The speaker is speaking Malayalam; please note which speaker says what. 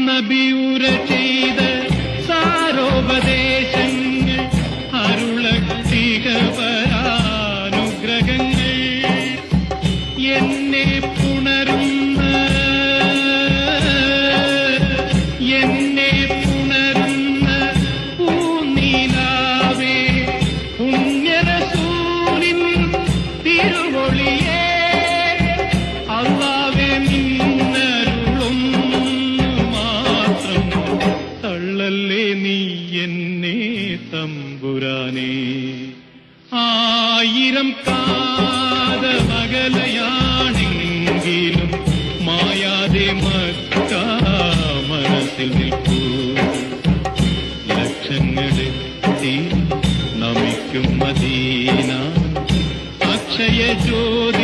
Speaker 1: നബിയുര ചെയ്ത സാരോപദേശങ്ങൾ അരുളത്തികപരാനുഗ്രഹങ്ങൾ എന്നെ പുണരുന്ന പൂനിലാവേ പുണ്യറസൂലിൻ തിരുവൊളിയേ അല്ലാഹുവേ നിന്നരുളും മാത്രം തള്ളല്ലേ നീ എന്നെ തമ്പുരാനേ. ആയിരം കാതമകലയാണെങ്കിലും മായാതെ മക്ക മനസ്സിൽ നിൽക്കൂ. ലക്ഷങ്ങളെത്തി നമിക്കും മദീന അക്ഷയ ജ്യോതി